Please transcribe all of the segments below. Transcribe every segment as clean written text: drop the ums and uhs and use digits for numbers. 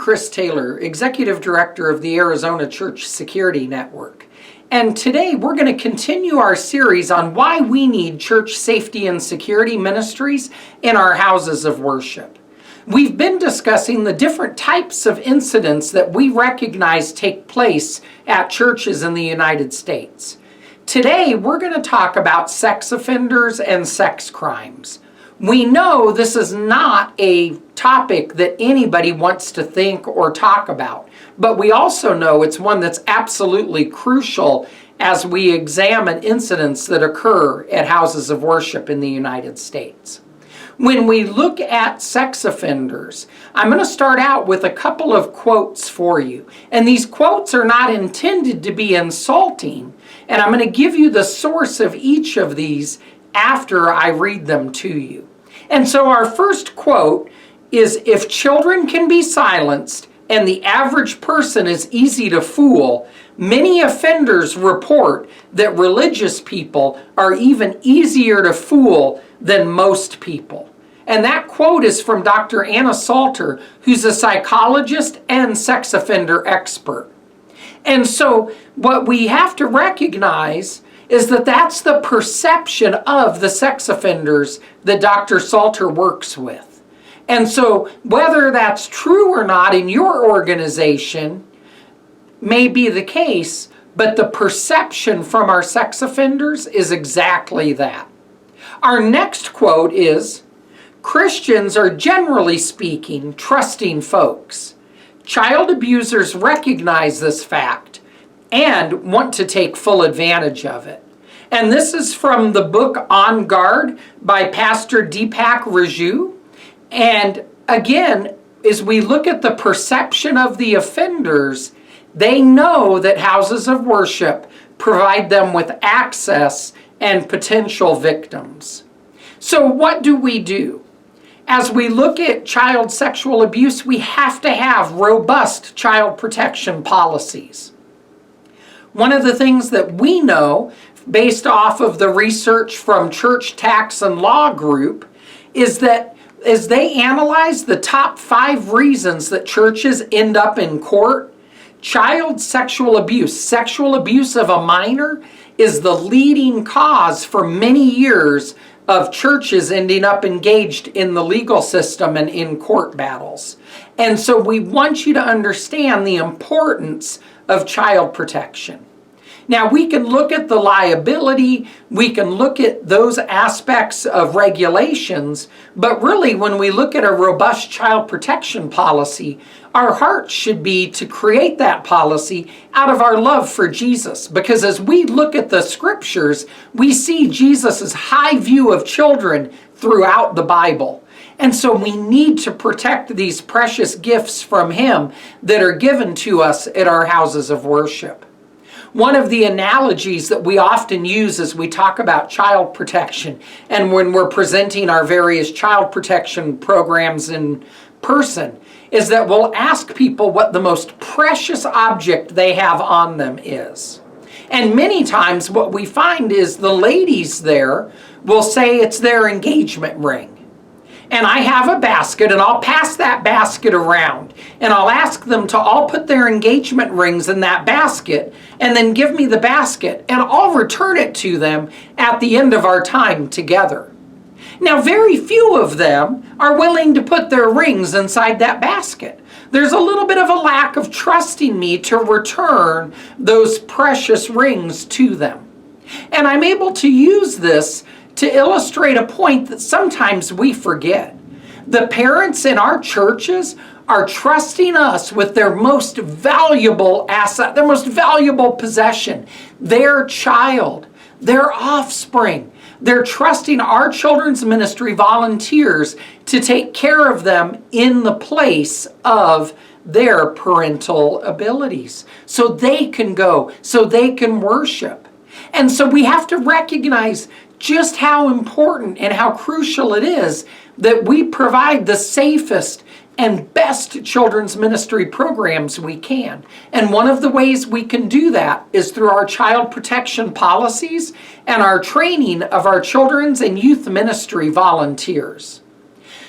Chris Taylor, Executive Director of the Arizona Church Security Network. And today we're going to continue our series on why we need church safety and security ministries in our houses of worship. We've been discussing the different types of incidents that we recognize take place at churches in the United States. Today we're going to talk about sex offenders and sex crimes. We know this is not a topic that anybody wants to think or talk about, but we also know it's one that's absolutely crucial as we examine incidents that occur at houses of worship in the United States. When we look at sex offenders, I'm going to start out with a couple of quotes for you. And these quotes are not intended to be insulting, and I'm going to give you the source of each of these after I read them to you. And so our first quote is, "If children can be silenced and the average person is easy to fool, many offenders report that religious people are even easier to fool than most people." And that quote is from Dr. Anna Salter, who's a psychologist and sex offender expert. And so what we have to recognize is that that's the perception of the sex offenders that Dr. Salter works with. And so whether that's true or not in your organization may be the case, but the perception from our sex offenders is exactly that. Our next quote is, "Christians are generally speaking trusting folks. Child abusers recognize this fact and want to take full advantage of it." And this is from the book On Guard by Pastor Deepak Raju. And again, as we look at the perception of the offenders, they know that houses of worship provide them with access and potential victims. So what do we do? As we look at child sexual abuse, we have to have robust child protection policies. One of the things that we know, based off of the research from Church Tax and Law Group, is that as they analyze the top 5 reasons that churches end up in court, child sexual abuse of a minor, is the leading cause for many years of churches ending up engaged in the legal system and in court battles. And so we want you to understand the importance of child protection. Now, we can look at the liability, we can look at those aspects of regulations, but really when we look at a robust child protection policy, our heart should be to create that policy out of our love for Jesus. Because as we look at the scriptures, we see Jesus' high view of children throughout the Bible. And so we need to protect these precious gifts from Him that are given to us at our houses of worship. One of the analogies that we often use as we talk about child protection and when we're presenting our various child protection programs in person is that we'll ask people what the most precious object they have on them is. And many times what we find is the ladies there will say it's their engagement ring. And I have a basket, and I'll pass that basket around. And I'll ask them to all put their engagement rings in that basket, and then give me the basket, and I'll return it to them at the end of our time together. Now, very few of them are willing to put their rings inside that basket. There's a little bit of a lack of trusting me to return those precious rings to them. And I'm able to use this to illustrate a point that sometimes we forget. The parents in our churches are trusting us with their most valuable asset, their most valuable possession, their child, their offspring. They're trusting our children's ministry volunteers to take care of them in the place of their parental abilities, so they can go, so they can worship. And so we have to recognize just how important and how crucial it is that we provide the safest and best children's ministry programs we can. And one of the ways we can do that is through our child protection policies and our training of our children's and youth ministry volunteers.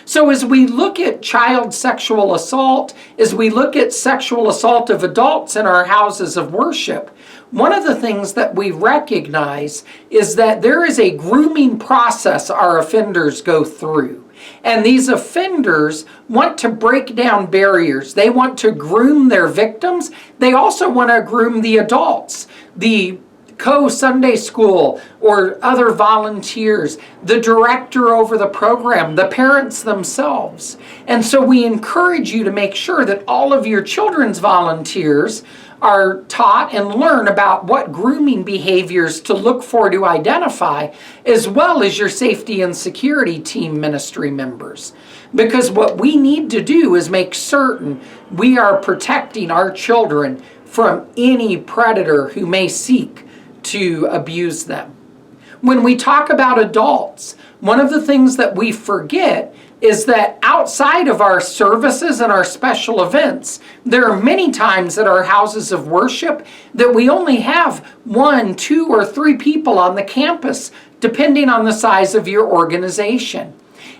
So as we look at child sexual assault, as we look at sexual assault of adults in our houses of worship, one of the things that we recognize is that there is a grooming process our offenders go through. And these offenders want to break down barriers. They want to groom their victims. They also want to groom the adults, the co-Sunday school or other volunteers, the director over the program, the parents themselves. And so we encourage you to make sure that all of your children's volunteers are taught and learn about what grooming behaviors to look for, to identify, as well as your safety and security team ministry members. Because what we need to do is make certain we are protecting our children from any predator who may seek to abuse them. When we talk about adults, one of the things that we forget is that outside of our services and our special events, there are many times at our houses of worship that we only have 1, 2, or 3 people on the campus, depending on the size of your organization.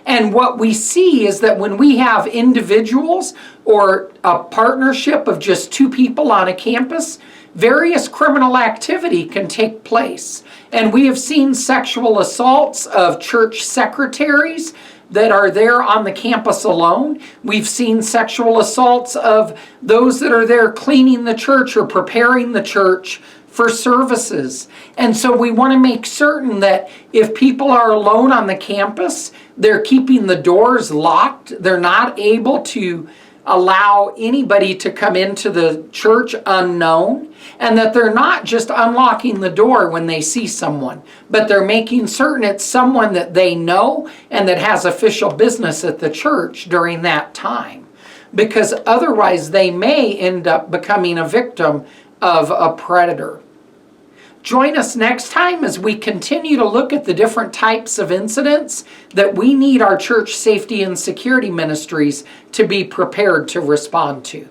And what we see is that when we have individuals or a partnership of just 2 people on a campus, various criminal activity can take place. And we have seen sexual assaults of church secretaries that are there on the campus alone. We've seen sexual assaults of those that are there cleaning the church or preparing the church for services. And so we want to make certain that if people are alone on the campus, they're keeping the doors locked. They're not able to allow anybody to come into the church unknown, and that they're not just unlocking the door when they see someone, but they're making certain it's someone that they know and that has official business at the church during that time. Because otherwise they may end up becoming a victim of a predator. Join us next time as we continue to look at the different types of incidents that we need our church safety and security ministries to be prepared to respond to.